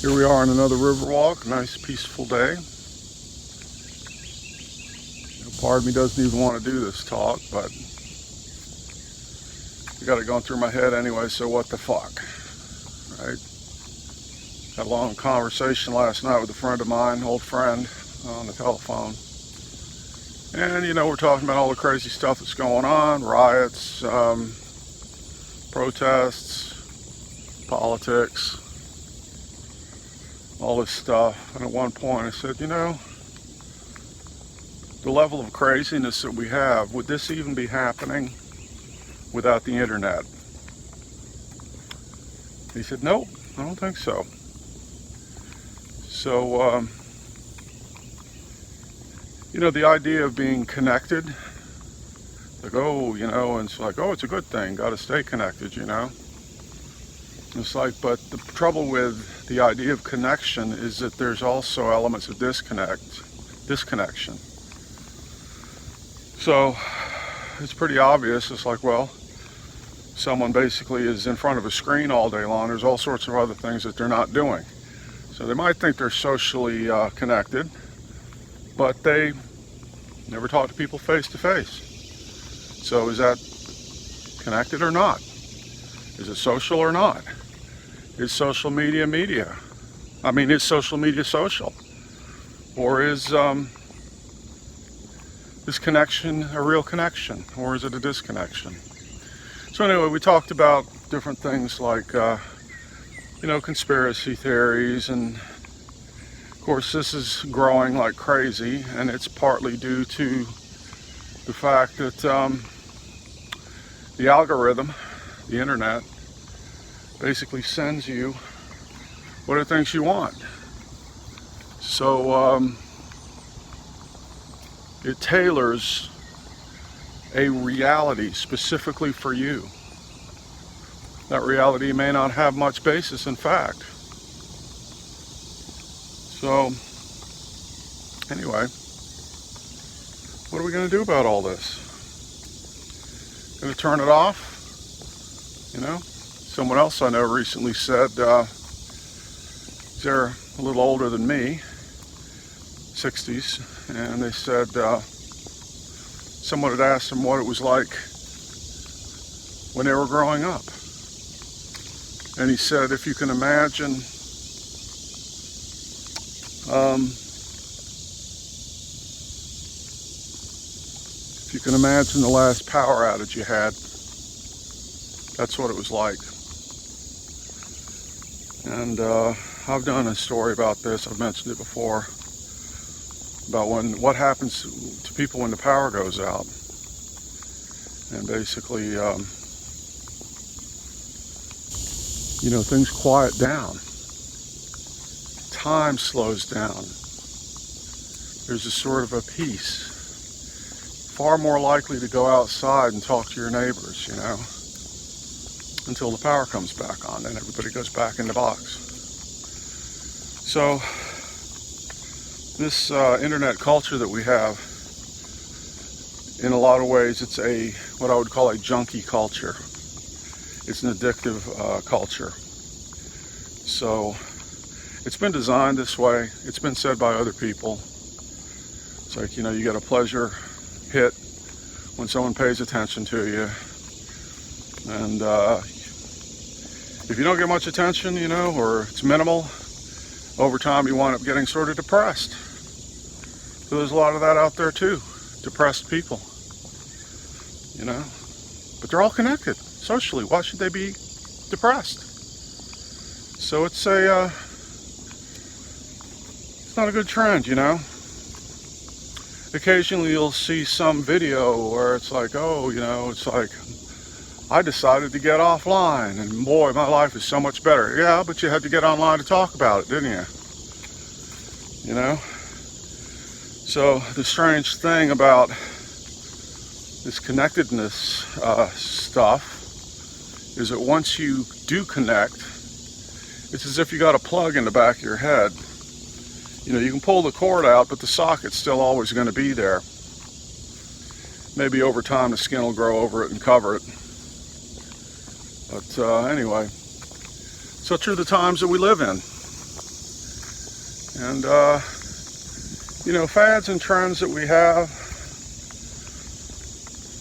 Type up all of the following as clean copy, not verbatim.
Here we are on another river walk, nice peaceful day. Part of me doesn't even want to do this talk, but I got it going through my head anyway, so what the fuck, right? Had a long conversation last night with a friend of mine, old friend, on the telephone. And, we're talking about all the crazy stuff that's going on, riots, protests, politics, all this stuff. And at one point I said, the level of craziness that we have, would this even be happening without the internet? He said, nope, I don't think so. So, the idea of being connected, like, and it's like, it's a good thing, got to stay connected, It's like, but the trouble with the idea of connection is that there's also elements of disconnection. So it's pretty obvious. It's like, someone basically is in front of a screen all day long. There's all sorts of other things that they're not doing. So they might think they're socially connected, but they never talk to people face to face. So is that connected or not? Is it social or not? Is social media media? Is social media social? Or is this connection a real connection, or is it a disconnection? So anyway, we talked about different things like, conspiracy theories, and of course this is growing like crazy, and it's partly due to the fact that the algorithm, the internet, basically sends you what it thinks you want. So, it tailors a reality specifically for you. That reality may not have much basis in fact. So, anyway, what are we going to do about all this? Going to turn it off? Someone else I know recently said, they're a little older than me, 60s, and they said someone had asked them what it was like when they were growing up. And he said, if you can imagine the last power outage you had, that's what it was like. And I've done a story about this, I've mentioned it before, about what happens to people when the power goes out. And basically, things quiet down. Time slows down. There's a sort of a peace. Far more likely to go outside and talk to your neighbors, until the power comes back on and everybody goes back in the box. So, this internet culture that we have, in a lot of ways, it's what I would call a junkie culture. It's an addictive culture. So, it's been designed this way. It's been said by other people. It's like, you get a pleasure hit when someone pays attention to you. And if you don't get much attention, or it's minimal, over time you wind up getting sort of depressed. So there's a lot of that out there too, depressed people, but they're all connected socially. Why should they be depressed? So it's not a good trend, Occasionally you'll see some video where it's like, it's like, I decided to get offline, and boy, my life is so much better. Yeah, but you had to get online to talk about it, didn't you? So the strange thing about this connectedness stuff is that once you do connect, it's as if you got a plug in the back of your head. You can pull the cord out, but the socket's still always going to be there. Maybe over time the skin will grow over it and cover it. But anyway, such are the times that we live in. And, you know, fads and trends that we have,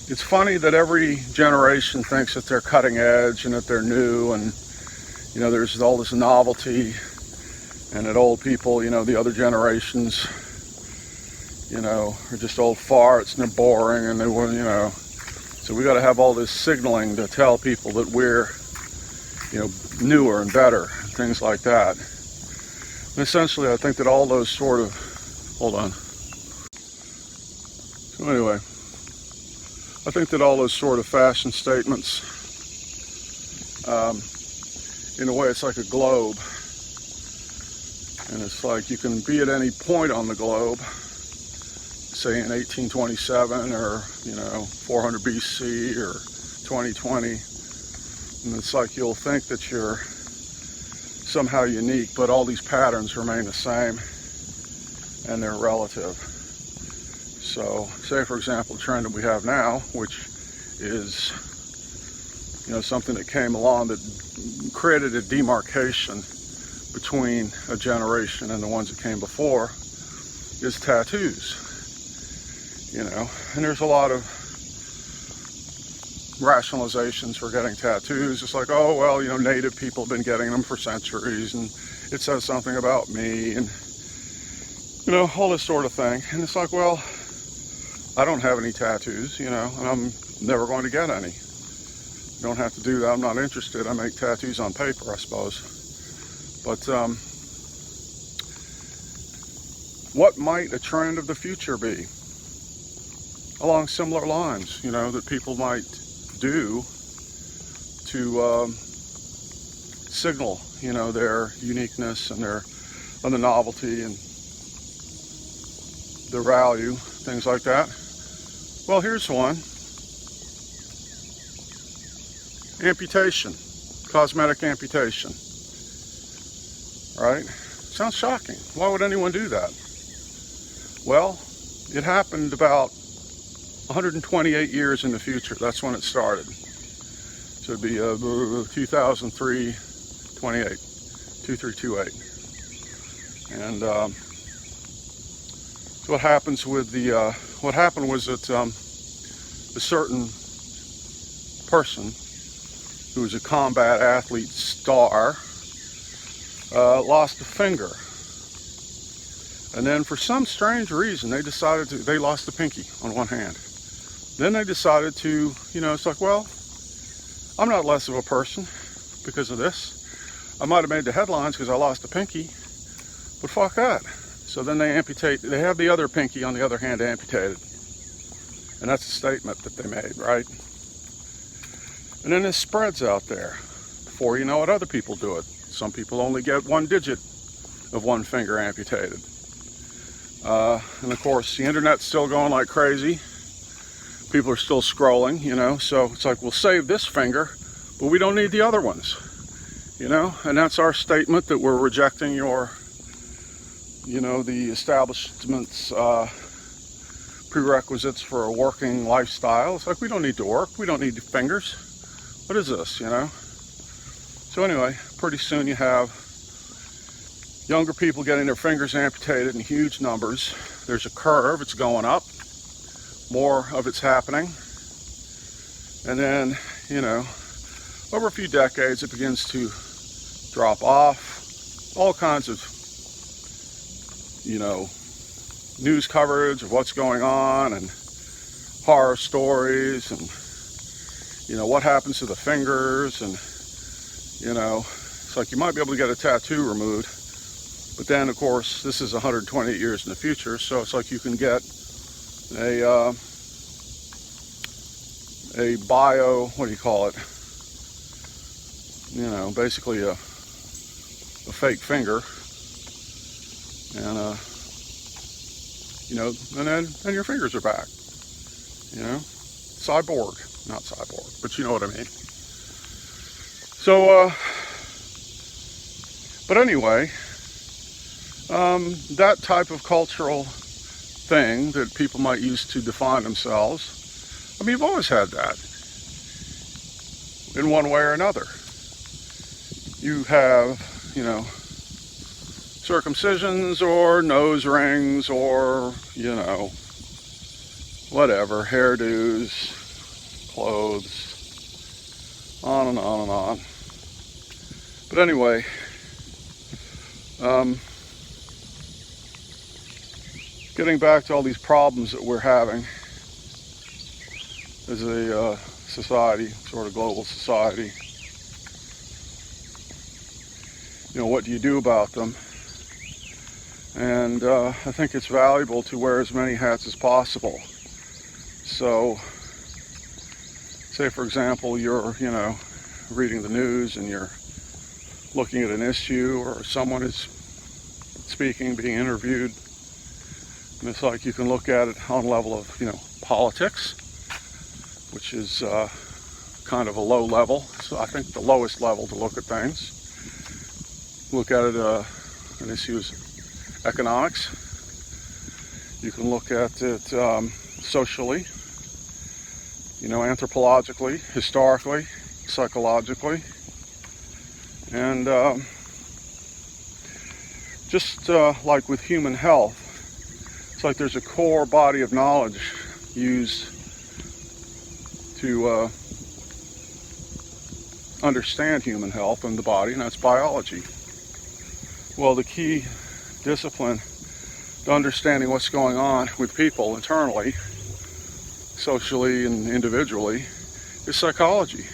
it's funny that every generation thinks that they're cutting edge and that they're new, and, you know, there's all this novelty, and that old people, you know, the other generations, you know, are just old farts and they're boring and they were, you know. So we got to have all this signaling to tell people that we're, you know, newer and better, things like that. And essentially, I think that all those sort of, hold on. So anyway, I think that all those sort of fashion statements, in a way, it's like a globe. And it's like you can be at any point on the globe, say in 1827 or, you know, 400 BC or 2020. And it's like you'll think that you're somehow unique, but all these patterns remain the same and they're relative. So say, for example, the trend that we have now, which is, you know, something that came along that created a demarcation between a generation and the ones that came before, is tattoos. You know, and there's a lot of rationalizations for getting tattoos. It's like, oh, well, you know, native people have been getting them for centuries, and it says something about me, and, you know, all this sort of thing. And it's like, well, I don't have any tattoos, you know, and I'm never going to get any. You don't have to do that. I'm not interested. I make tattoos on paper, I suppose. But what might a trend of the future be? Along similar lines, you know, that people might do to signal, you know, their uniqueness and the novelty and their value, things like that. Well, here's one. Amputation, cosmetic amputation, right? Sounds shocking. Why would anyone do that? Well, it happened about 128 years in the future. That's when it started. So it'd be 2003, 28, 2328. And so what happens with the, what happened was that a certain person who was a combat athlete star lost a finger. And then for some strange reason, they lost the pinky on one hand. Then they decided to, you know, it's like, well, I'm not less of a person because of this. I might have made the headlines because I lost the pinky, but fuck that. So then they have the other pinky on the other hand amputated. And that's a statement that they made, right? And then this spreads out there. Before you know it, other people do it. Some people only get one digit of one finger amputated. And of course, the internet's still going like crazy. People are still scrolling, you know, so it's like, we'll save this finger, but we don't need the other ones, you know, and that's our statement that we're rejecting your, you know, the establishment's prerequisites for a working lifestyle. It's like, we don't need to work, we don't need the fingers. What is this, you know? So anyway, pretty soon you have younger people getting their fingers amputated in huge numbers. There's a curve, it's going up. More of it's happening. And then, you know, over a few decades, it begins to drop off. All kinds of, you know, news coverage of what's going on and horror stories and, you know, what happens to the fingers. And, you know, it's like you might be able to get a tattoo removed. But then, of course, this is 128 years in the future, so it's like you can get a bio, what do you call it? You know, basically a fake finger, and you know, and then your fingers are back. You know, cyborg, not cyborg, but you know what I mean. So, but anyway. That type of cultural thing that people might use to define themselves, I mean, you've always had that in one way or another. You have, you know, circumcisions or nose rings or, you know, whatever, hairdos, clothes, on and on and on. But anyway, getting back to all these problems that we're having as a society, sort of global society. You know, what do you do about them? And I think it's valuable to wear as many hats as possible. So, say for example, you're, you know, reading the news and you're looking at an issue, or someone is speaking, being interviewed, and it's like you can look at it on a level of, you know, politics, which is kind of a low level. So I think the lowest level to look at things. Look at it, an issue is economics. You can look at it socially, you know, anthropologically, historically, psychologically, and just like with human health, it's like there's a core body of knowledge used to understand human health and the body, and that's biology. Well, the key discipline to understanding what's going on with people internally, socially and individually, is psychology.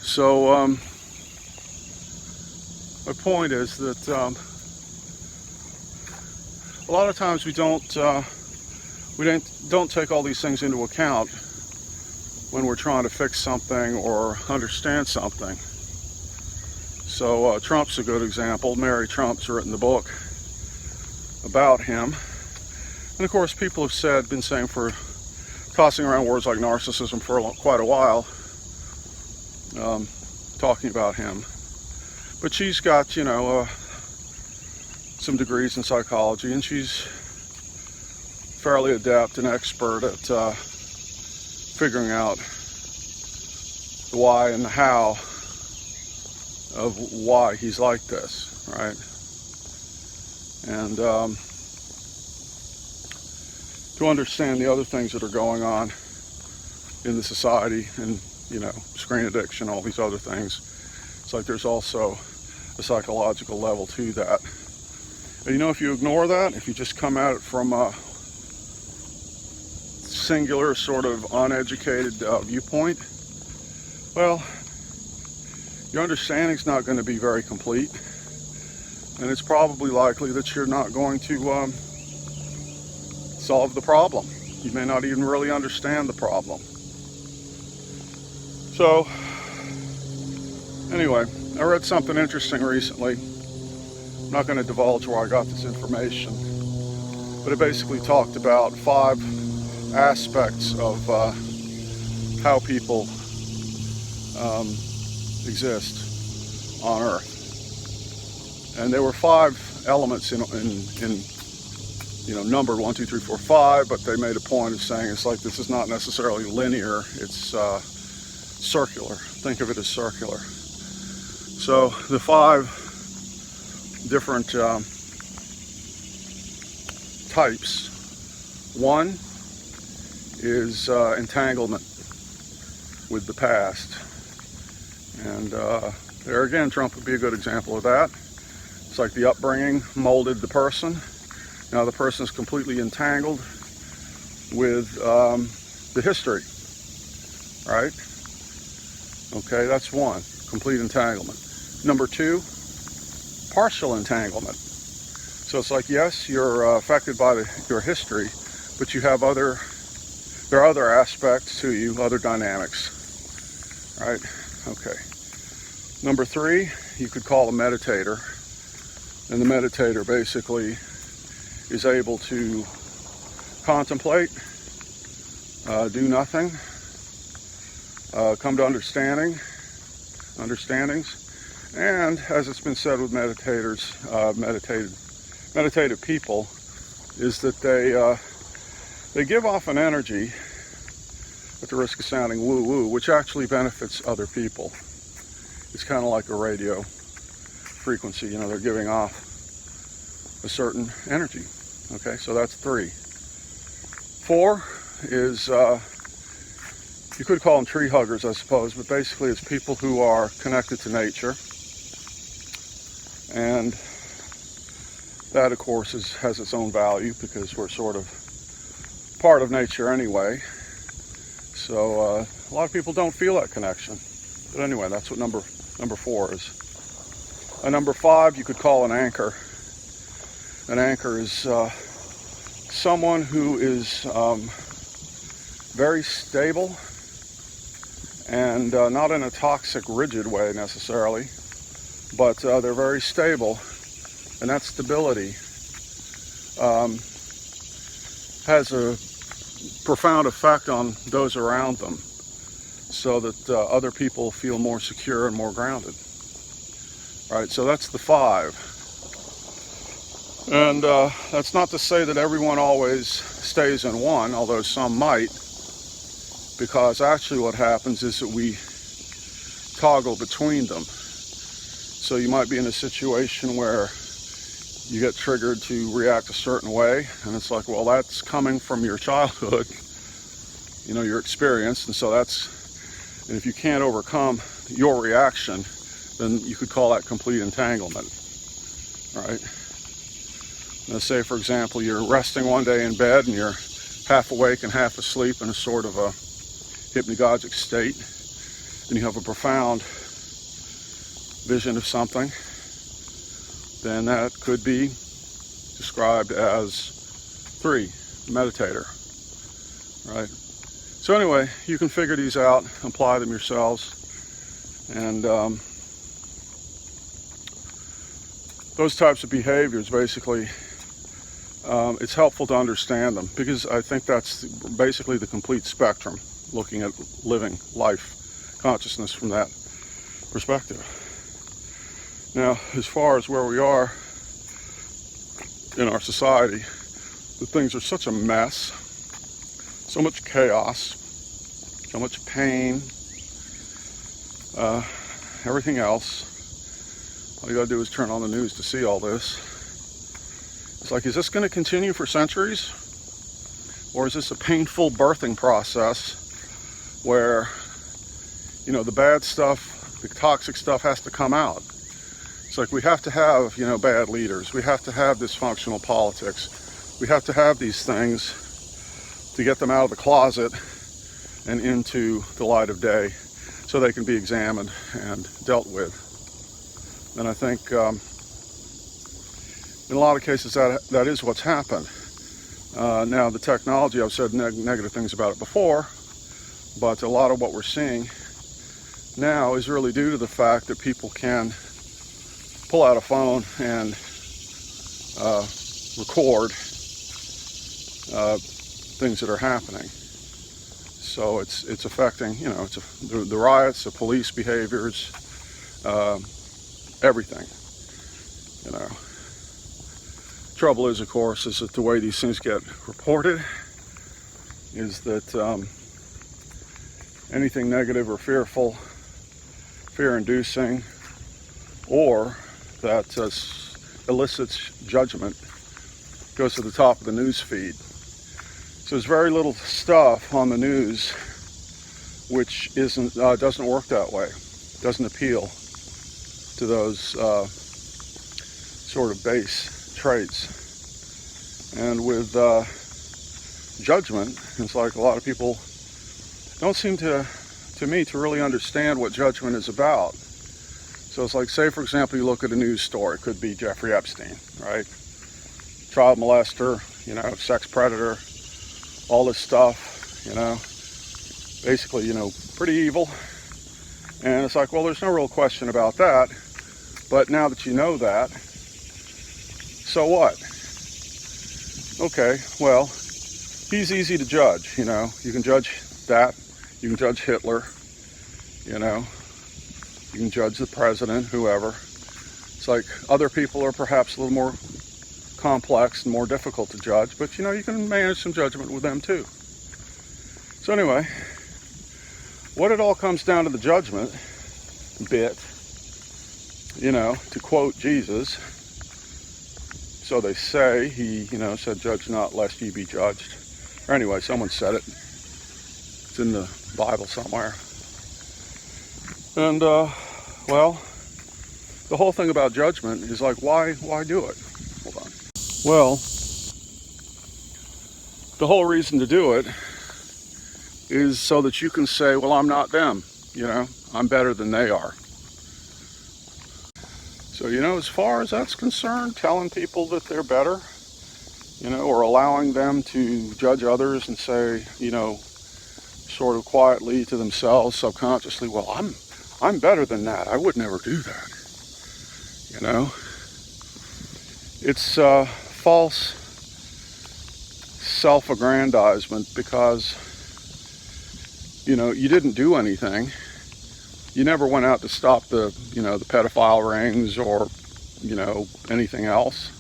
So my point is that a lot of times we don't take all these things into account when we're trying to fix something or understand something. So Trump's a good example. Mary Trump's written the book about him. And of course, people have been saying, for tossing around words like narcissism for quite a while, talking about him. But she's got, you know, some degrees in psychology, and she's fairly adept and expert at figuring out the why and the how of why he's like this, right? And to understand the other things that are going on in the society, and, you know, screen addiction, all these other things, it's like there's also a psychological level to that. And, you know, if you ignore that, if you just come at it from a singular, sort of uneducated viewpoint, well, your understanding's not going to be very complete, and it's probably likely that you're not going to solve the problem. You may not even really understand the problem. So, anyway, I read something interesting recently. I'm not going to divulge where I got this information, but it basically talked about 5 aspects of how people exist on Earth, and there were 5 elements in you know, numbered 1, 2, 3, 4, 5, but they made a point of saying it's like this is not necessarily linear, it's circular. Think of it as circular. So the 5 different types. One is entanglement with the past. And there again, Trump would be a good example of that. It's like the upbringing molded the person. Now the person is completely entangled with the history, right? Okay, that's one, complete entanglement. Number 2, partial entanglement. So it's like, yes, you're affected by your history, but you have there are other aspects to you, other dynamics, right? Okay. Number 3, you could call a meditator. And the meditator basically is able to contemplate, do nothing, come to understandings, and as it's been said with meditators, meditative people, is that they give off an energy, at the risk of sounding woo-woo, which actually benefits other people. It's kind of like a radio frequency, you know, they're giving off a certain energy. Okay, so that's 3. 4 is, you could call them tree huggers, I suppose, but basically it's people who are connected to nature. And that, of course, has its own value because we're sort of part of nature anyway. So a lot of people don't feel that connection. But anyway, that's what number 4 is. A number 5 you could call an anchor. An anchor is someone who is very stable and not in a toxic, rigid way necessarily, but they're very stable, and that stability has a profound effect on those around them, so that other people feel more secure and more grounded. Right, so that's the 5. And that's not to say that everyone always stays in one, although some might, because actually what happens is that we toggle between them. So you might be in a situation where you get triggered to react a certain way, and it's like, well, that's coming from your childhood, you know, your experience, and so and if you can't overcome your reaction, then you could call that complete entanglement, right? Now, say, for example, you're resting one day in bed and you're half awake and half asleep in a sort of a hypnagogic state, and you have a profound vision of something, then that could be described as 3, meditator, right? So anyway, you can figure these out, apply them yourselves, and those types of behaviors, basically, it's helpful to understand them, because I think that's basically the complete spectrum, looking at living life, consciousness from that perspective. Now, as far as where we are in our society, the things are such a mess, so much chaos, so much pain, everything else. All you gotta do is turn on the news to see all this. It's like, is this gonna continue for centuries? Or is this a painful birthing process where, you know, the bad stuff, the toxic stuff has to come out? It's like we have to have, you know, bad leaders. We have to have dysfunctional politics. We have to have these things to get them out of the closet and into the light of day so they can be examined and dealt with. And I think in a lot of cases that is what's happened. Now, the technology, I've said negative things about it before, but a lot of what we're seeing now is really due to the fact that people can pull out a phone and record things that are happening. So it's affecting, you know, the riots, the police behaviors, everything, you know. Trouble is, of course, is that the way these things get reported is that anything negative or fearful, fear-inducing, or that elicits judgment goes to the top of the news feed. So there's very little stuff on the news which doesn't work that way, doesn't appeal to those sort of base traits. And with judgment, it's like a lot of people don't seem to me to really understand what judgment is about. So it's like, say for example, you look at a news story, it could be Jeffrey Epstein, right? Child molester, you know, sex predator, all this stuff, you know, basically, you know, pretty evil. And it's like, well, there's no real question about that. But now that you know that, so what? Okay, well, he's easy to judge, you know. You can judge that. You can judge Hitler, you know. You can judge the president, whoever. It's like other people are perhaps a little more complex and more difficult to judge, but, you know, you can manage some judgment with them too. So anyway, what it all comes down to the judgment bit, you know, to quote Jesus, So they say. He, said, "Judge not, lest ye be judged." Or anyway, someone said it. It's in the Bible somewhere. And, well, the whole thing about judgment is like, why do it? Hold on. Well, the whole reason to do it is so that you can say, well, I'm not them, I'm better than they are. So, as far as that's concerned, telling people that they're better, or allowing them to judge others and say, sort of quietly to themselves, subconsciously, well, I'm better than that. I would never do that. It's false self-aggrandizement because, you didn't do anything. You never went out to stop the pedophile rings or, anything else.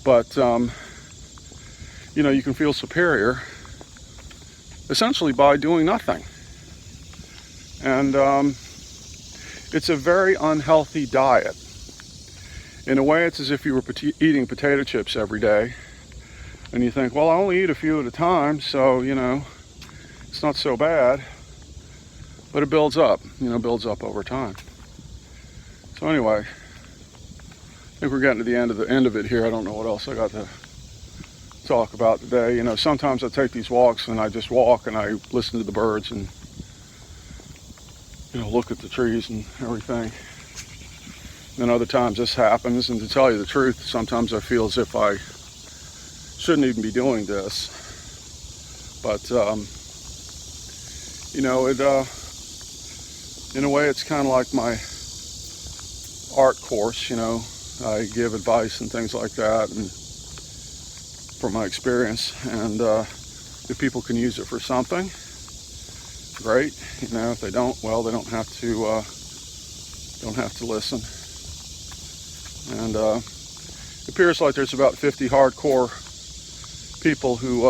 But, you can feel superior essentially by doing nothing. And it's a very unhealthy diet. In a way, it's as if you were eating potato chips every day. And you think, well, I only eat a few at a time, so, it's not so bad. But it builds up, builds up over time. So anyway, I think we're getting to the end of it here. I don't know what else I got to talk about today. Sometimes I take these walks and I just walk and I listen to the birds and, look at the trees and everything. And other times this happens, and to tell you the truth, sometimes I feel as if I shouldn't even be doing this. But, in a way, it's kind of like my art course, I give advice and things like that, and from my experience, and if people can use it for something, great. If they don't, well, they don't have to listen. And it appears like there's about 50 hardcore people who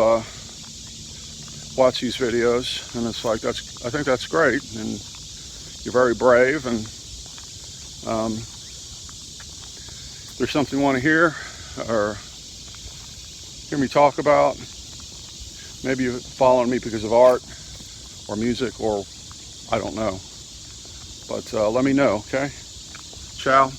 watch these videos, and it's like, I think that's great, and you're very brave, and there's something you want to hear or hear me talk about. Maybe you're following me because of art or music, or I don't know, but let me know. Okay, ciao.